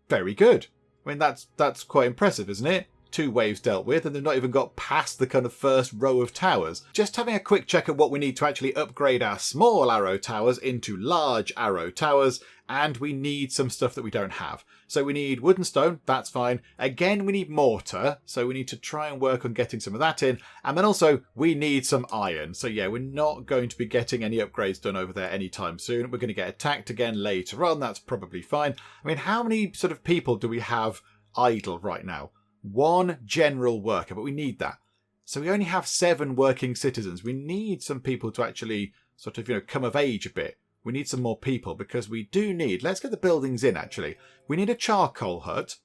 Speaker 1: very good. I mean, that's quite impressive, isn't it? 2 waves dealt with, and they've not even got past the kind of first row of towers. Just having a quick check at what we need to actually upgrade our small arrow towers into large arrow towers, and we need some stuff that we don't have. So we need wood and stone, that's fine. Again, we need mortar, so we need to try and work on getting some of that in. And then also, we need some iron. So yeah, we're not going to be getting any upgrades done over there anytime soon. We're going to get attacked again later on, that's probably fine. I mean, how many sort of people do we have idle right now? 1 general worker, but we need that. So we only have 7 working citizens. We need some people to actually sort of, come of age a bit. We need some more people because we do need... Let's get the buildings in, actually. We need a charcoal hut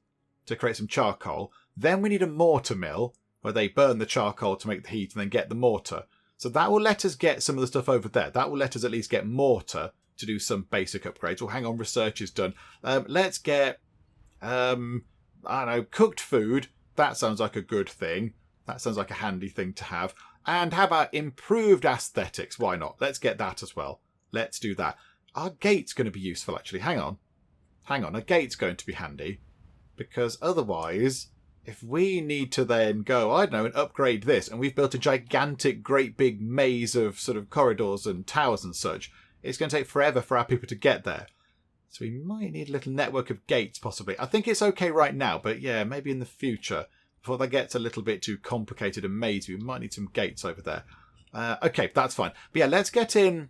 Speaker 1: to create some charcoal. Then we need a mortar mill where they burn the charcoal to make the heat and then get the mortar. So that will let us get some of the stuff over there. That will let us at least get mortar to do some basic upgrades. Well, hang on, research is done. Let's get... I don't know, cooked food. That sounds like a good thing. That sounds like a handy thing to have. And how about improved aesthetics? Why not? Let's get that as well. Let's do that. Our gate's going to be useful, actually. Hang on. A gate's going to be handy. Because otherwise, if we need to then go, I don't know, and upgrade this, and we've built a gigantic, great big maze of sort of corridors and towers and such, it's going to take forever for our people to get there. So we might need a little network of gates, possibly. I think it's okay right now, but yeah, maybe in the future, before that gets a little bit too complicated and mazy, we might need some gates over there. Okay, that's fine. But yeah, let's get in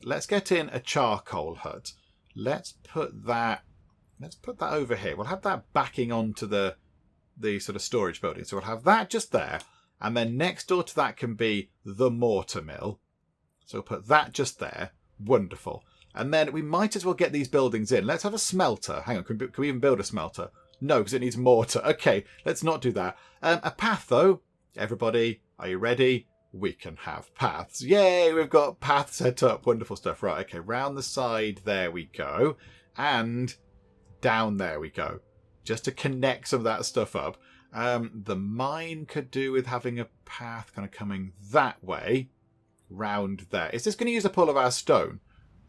Speaker 1: a charcoal hut. Let's put that over here. We'll have that backing onto the sort of storage building. So we'll have that just there. And then next door to that can be the mortar mill. So we'll put that just there. Wonderful. And then we might as well get these buildings in. Let's have a smelter. Hang on, can we even build a smelter? No, because it needs mortar. Okay, let's not do that. A path, though. Everybody, are you ready? We can have paths. Yay, we've got paths set up. Wonderful stuff. Right, okay, round the side, there we go. And down there we go. Just to connect some of that stuff up. The mine could do with having a path kind of coming that way. Round there. Is this going to use up all of our stone?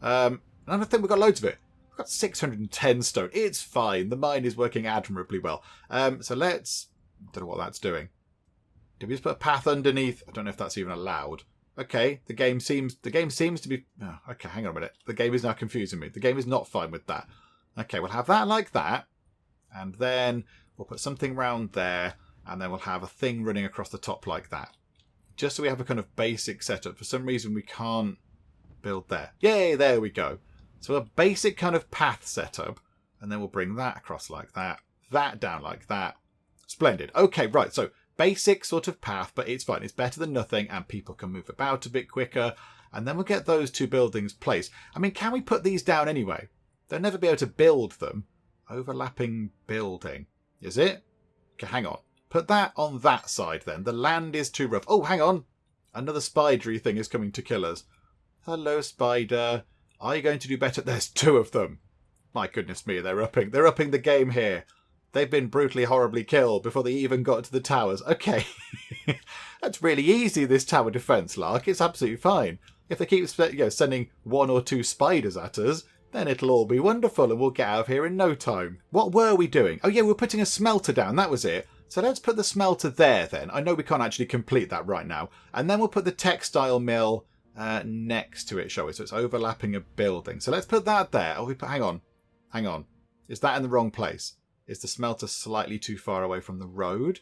Speaker 1: I don't think we've got loads of it. We've got 610 stone. It's fine. The mine is working admirably well. So let's... don't know what that's doing. Did we just put a path underneath? I don't know if that's even allowed. Okay, the game seems to be... oh, okay, hang on a minute. The game is now confusing me. The game is not fine with that. Okay, we'll have that like that. And then we'll put something round there. And then we'll have a thing running across the top like that. Just so we have a kind of basic setup. For some reason we can't build there. Yay, there we go. So a basic kind of path setup. And then we'll bring that across like that. That down like that. Splendid. Okay, right. So basic sort of path, but it's fine. It's better than nothing. And people can move about a bit quicker. And then we'll get those two buildings placed. I mean, can we put these down anyway? They'll never be able to build them. Overlapping building. Is it? Okay, hang on. Put that on that side then. The land is too rough. Oh, hang on. Another spidery thing is coming to kill us. Hello, spider. Are you going to do better? There's two of them. My goodness me, they're upping the game here. They've been brutally, horribly killed before they even got to the towers. Okay. That's really easy, this tower defense, Lark. It's absolutely fine. If they keep sending one or two spiders at us, then it'll all be wonderful and we'll get out of here in no time. What were we doing? Oh yeah, we're putting a smelter down. That was it. So let's put the smelter there then. I know we can't actually complete that right now. And then we'll put the textile mill next to it, shall we? So it's overlapping a building. So let's put that there. Oh, hang on. Is that in the wrong place? Is the smelter slightly too far away from the road?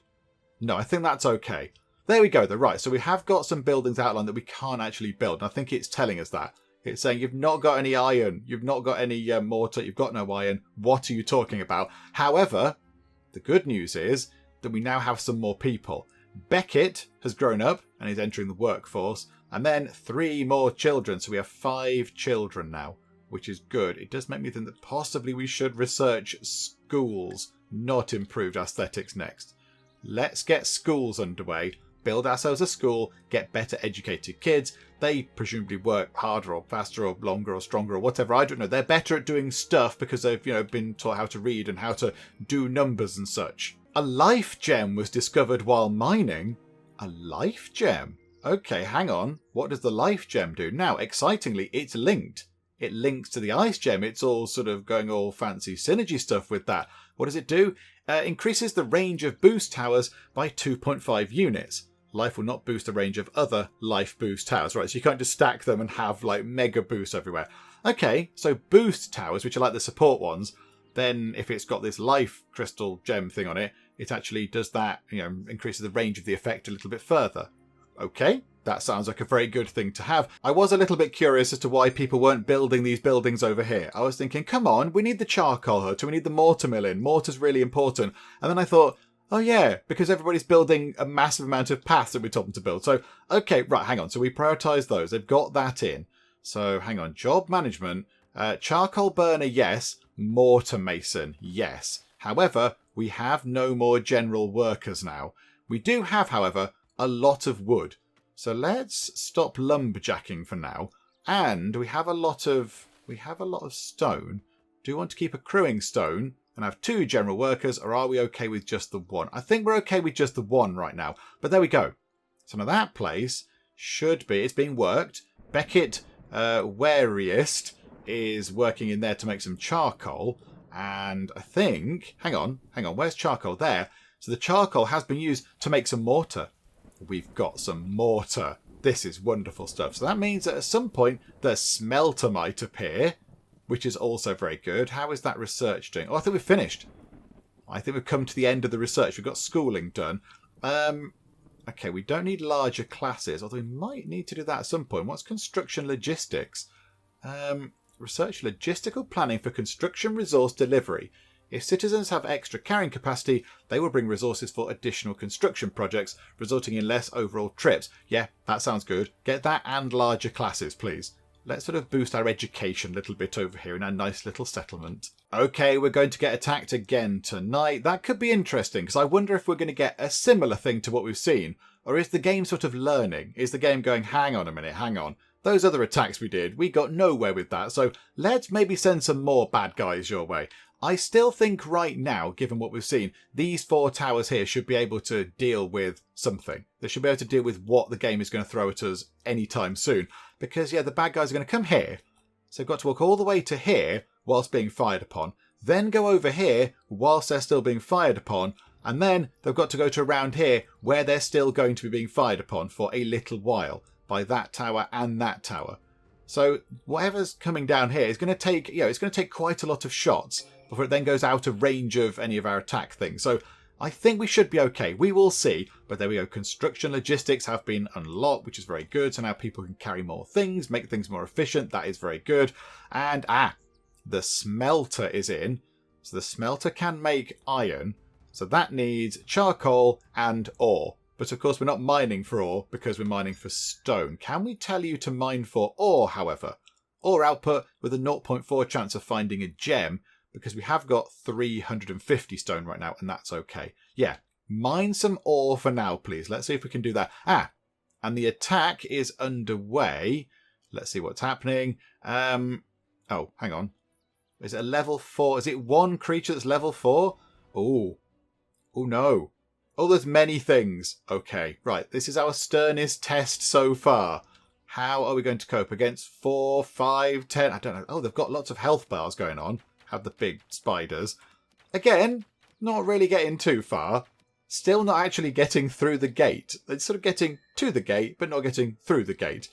Speaker 1: No, I think that's okay. There we go though. Right, so we have got some buildings outlined that we can't actually build. And I think it's telling us that. It's saying you've not got any iron. You've not got any mortar. You've got no iron. What are you talking about? However, the good news is that we now have some more people. Beckett has grown up and is entering the workforce. And then 3 more children. So we have 5 children now, which is good. It does make me think that possibly we should research schools, not improved aesthetics next. Let's get schools underway. Build ourselves a school, get better educated kids. They presumably work harder or faster or longer or stronger or whatever. I don't know. They're better at doing stuff because they've, been taught how to read and how to do numbers and such. A life gem was discovered while mining. A life gem? Okay, hang on. What does the life gem do? Now, excitingly, it's linked. It links to the ice gem. It's all sort of going all fancy synergy stuff with that. What does it do? Increases the range of boost towers by 2.5 units. Life will not boost the range of other life boost towers, right? So you can't just stack them and have like mega boosts everywhere. Okay, so boost towers, which are like the support ones, then if it's got this life crystal gem thing on it, it actually does that, increases the range of the effect a little bit further. Okay, that sounds like a very good thing to have. I was a little bit curious as to why people weren't building these buildings over here. I was thinking, come on, we need the charcoal hut, we need the mortar mill in. Mortar's really important. And then I thought, oh yeah, because everybody's building a massive amount of paths that we told them to build. So, okay, right, hang on. So we prioritise those. They've got that in. So, hang on. Job management. Charcoal burner, yes. Mortar mason, yes. However, we have no more general workers now. We do have, however, a lot of wood. So let's stop lumberjacking for now. And we have a lot of stone. Do you want to keep accruing stone? and have 2 general workers, or are we okay with just the 1? I think we're okay with just the 1 right now. But there we go. So now that place should be, it's being worked. Beckett Wariest is working in there to make some charcoal. And I think, hang on, where's charcoal? There. So the charcoal has been used to make some mortar. We've got some mortar. This is wonderful stuff. So that means that at some point the smelter might appear, which is also very good. How is that research doing? Oh, I think we've finished. I think we've come to the end of the research. We've got schooling done. Okay, we don't need larger classes, although we might need to do that at some point. What's construction logistics? Research logistical planning for construction resource delivery. If citizens have extra carrying capacity, they will bring resources for additional construction projects, resulting in less overall trips. Yeah, that sounds good. Get that and larger classes, please. Let's sort of boost our education a little bit over here in our nice little settlement. Okay, we're going to get attacked again tonight. That could be interesting, because I wonder if we're going to get a similar thing to what we've seen. Or is the game sort of learning? Is the game going, hang on a minute, hang on. Those other attacks we did, we got nowhere with that. So let's maybe send some more bad guys your way. I still think right now, given what we've seen, these 4 towers here should be able to deal with something. They should be able to deal with what the game is going to throw at us anytime soon. Because, yeah, the bad guys are going to come here. So they've got to walk all the way to here whilst being fired upon. Then go over here whilst they're still being fired upon. And then they've got to go to around here where they're still going to be being fired upon for a little while by that tower and that tower. So whatever's coming down here is going to take, it's going to take quite a lot of shots before it then goes out of range of any of our attack things. So I think we should be okay. We will see. But there we go. Construction logistics have been unlocked, which is very good. So now people can carry more things, make things more efficient. That is very good. And, the smelter is in. So the smelter can make iron. So that needs charcoal and ore. But of course, we're not mining for ore because we're mining for stone. Can we tell you to mine for ore, however? Ore output with a 0.4 chance of finding a gem, because we have got 350 stone right now, and that's okay. Yeah, mine some ore for now, please. Let's see if we can do that. And the attack is underway. Let's see what's happening. Oh, hang on. Is it a level 4? Is it one creature that's level 4? Oh. Oh, no. Oh, there's many things. Okay, right. This is our sternest test so far. How are we going to cope against 4, 5, 10? I don't know. Oh, they've got lots of health bars going on. Have the big spiders. Again, not really getting too far. Still not actually getting through the gate. It's sort of getting to the gate, but not getting through the gate.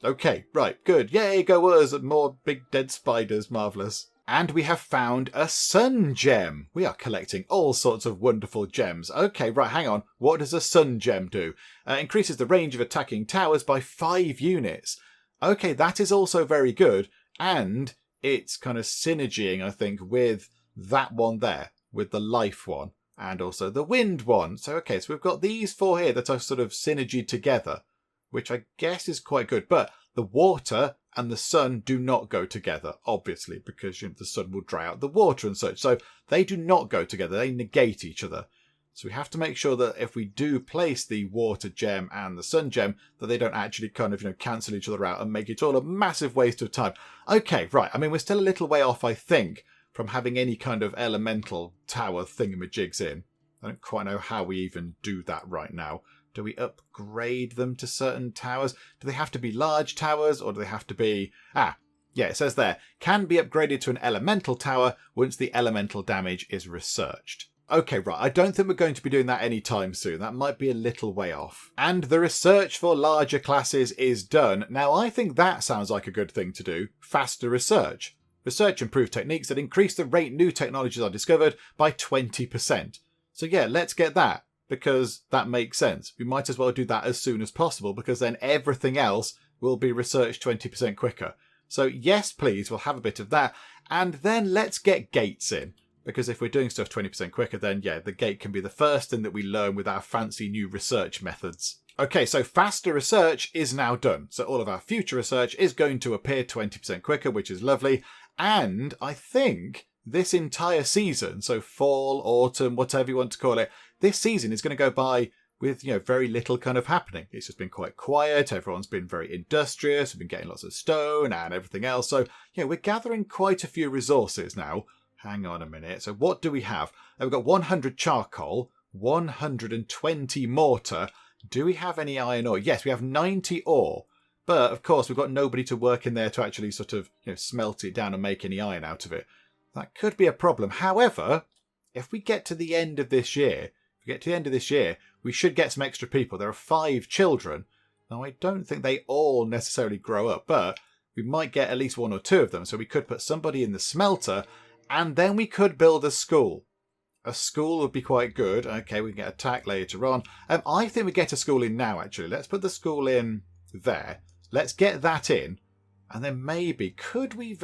Speaker 1: Okay, right, good. Yay, go us. More big dead spiders. Marvellous. And we have found a sun gem. We are collecting all sorts of wonderful gems. Okay, right, hang on. What does a sun gem do? Increases the range of attacking towers by 5 units. Okay, that is also very good. And it's kind of synergying, I think, with that one there, with the life one, and also the wind one. So, okay, so we've got these 4 here that are sort of synergy together, which I guess is quite good. But the water and the sun do not go together, obviously, because the sun will dry out the water and such. So they do not go together. They negate each other. So we have to make sure that if we do place the water gem and the sun gem, that they don't actually kind of, cancel each other out and make it all a massive waste of time. Okay, right. I mean, we're still a little way off, I think, from having any kind of elemental tower thingamajigs in. I don't quite know how we even do that right now. Do we upgrade them to certain towers? Do they have to be large towers, or do they have to be... yeah, it says there, can be upgraded to an elemental tower once the elemental damage is researched. Okay, right, I don't think we're going to be doing that anytime soon. That might be a little way off. And the research for larger classes is done. Now, I think that sounds like a good thing to do. Faster research. Research improved techniques that increase the rate new technologies are discovered by 20%. So yeah, let's get that, because that makes sense. We might as well do that as soon as possible, because then everything else will be researched 20% quicker. So yes, please, we'll have a bit of that. And then let's get gates in. Because if we're doing stuff 20% quicker, then yeah, the gate can be the first thing that we learn with our fancy new research methods. Okay, so faster research is now done. So all of our future research is going to appear 20% quicker, which is lovely. And I think this entire season, so fall, autumn, whatever you want to call it, this season is going to go by with, very little kind of happening. It's just been quite quiet. Everyone's been very industrious. We've been getting lots of stone and everything else. So, we're gathering quite a few resources now. Hang on a minute. So what do we have? We've got 100 charcoal, 120 mortar. Do we have any iron ore? Yes, we have 90 ore. But, of course, we've got nobody to work in there to actually sort of, smelt it down and make any iron out of it. That could be a problem. However, if we get to the end of this year, we should get some extra people. There are 5 children. Now, I don't think they all necessarily grow up, but we might get at least 1 or 2 of them. So we could put somebody in the smelter, and then we could build a school. A school would be quite good. Okay, we can get attack later on. I think we get a school in now, actually. Let's put the school in there. Let's get that in. And then maybe, could we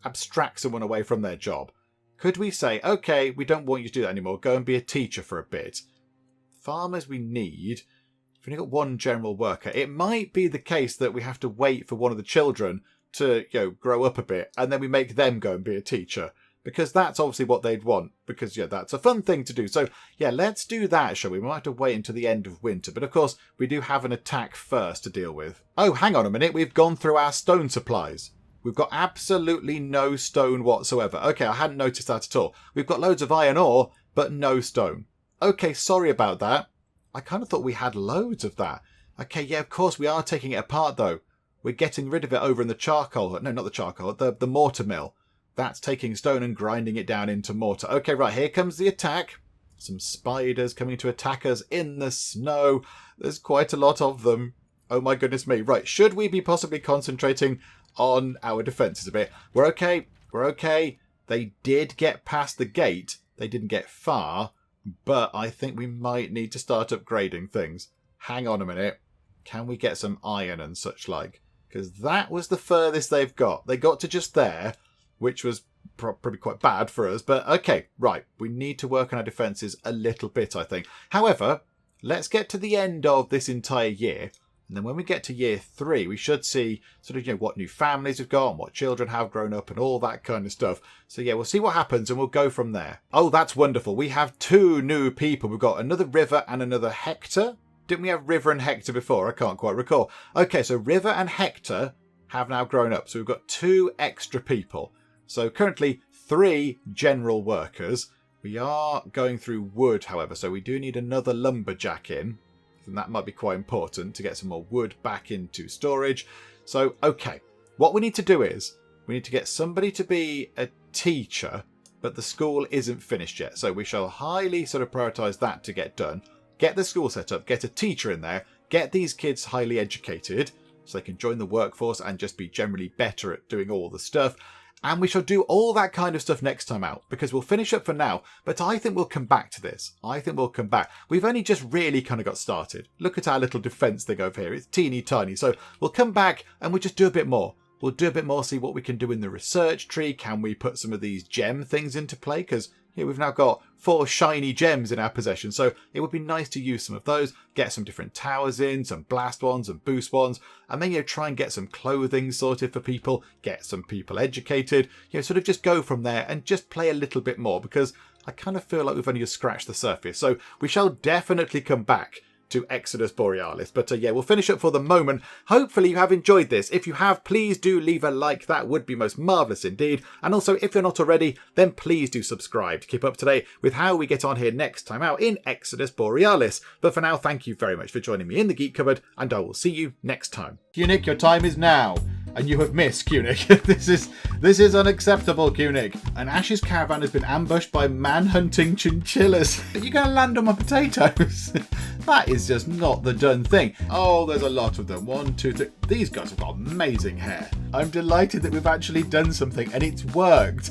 Speaker 1: abstract someone away from their job? Could we say, okay, we don't want you to do that anymore. Go and be a teacher for a bit. Farmers we need. We've only got 1 general worker. It might be the case that we have to wait for one of the children to, grow up a bit. And then we make them go and be a teacher. Because that's obviously what they'd want. Because, that's a fun thing to do. So, let's do that, shall we? We might have to wait until the end of winter. But, of course, we do have an attack first to deal with. Oh, hang on a minute. We've gone through our stone supplies. We've got absolutely no stone whatsoever. Okay, I hadn't noticed that at all. We've got loads of iron ore, but no stone. Okay, sorry about that. I kind of thought we had loads of that. Okay, yeah, of course, we are taking it apart, though. We're getting rid of it over in the charcoal. No, not the charcoal. The mortar mill. That's taking stone and grinding it down into mortar. Okay, right, here comes the attack. Some spiders coming to attack us in the snow. There's quite a lot of them. Oh my goodness me. Right, should we be possibly concentrating on our defences a bit? We're okay. They did get past the gate. They didn't get far. But I think we might need to start upgrading things. Hang on a minute. Can we get some iron and such like? Because that was the furthest they've got. They got to just there, which was probably quite bad for us. But okay, right. We need to work on our defences a little bit, I think. However, let's get to the end of this entire year. And then when we get to year 3, we should see sort of, what new families we've got and what children have grown up and all that kind of stuff. So we'll see what happens and we'll go from there. Oh, that's wonderful. We have 2 new people. We've got another River and another Hector. Didn't we have River and Hector before? I can't quite recall. Okay, so River and Hector have now grown up. So we've got 2 extra people. So currently 3 general workers. We are going through wood, however, so we do need another lumberjack in. And that might be quite important to get some more wood back into storage. So, okay, what we need to do is we need to get somebody to be a teacher, but the school isn't finished yet. So we shall highly sort of prioritise that to get done. Get the school set up, get a teacher in there, get these kids highly educated so they can join the workforce and just be generally better at doing all the stuff. And we shall do all that kind of stuff next time out, because we'll finish up for now, but I think we'll come back to this. We've only just really kind of got started. Look at our little defence thing over here. It's teeny tiny. So we'll come back and we'll just do a bit more. We'll do a bit more, see what we can do in the research tree. Can we put some of these gem things into play? Because we've now got 4 shiny gems in our possession. So it would be nice to use some of those, get some different towers in, some blast ones and boost ones, and then try and get some clothing sorted for people, get some people educated, sort of just go from there and just play a little bit more, because I kind of feel like we've only just scratched the surface. So we shall definitely come back to Exodus Borealis. But we'll finish up for the moment. Hopefully you have enjoyed this. If you have, please do leave a like. That would be most marvellous indeed. And also, if you're not already, then please do subscribe to keep up to date with how we get on here next time out in Exodus Borealis. But for now, thank you very much for joining me in the Geek Cupboard, and I will see you next time. Kunik, your time is now. And you have missed, Kunik. This is unacceptable, Kunik. An Ash's caravan has been ambushed by man-hunting chinchillas. Are you going to land on my potatoes? That is just not the done thing. Oh, there's a lot of them. 1, 2, 3. These guys have got amazing hair. I'm delighted that we've actually done something and it's worked.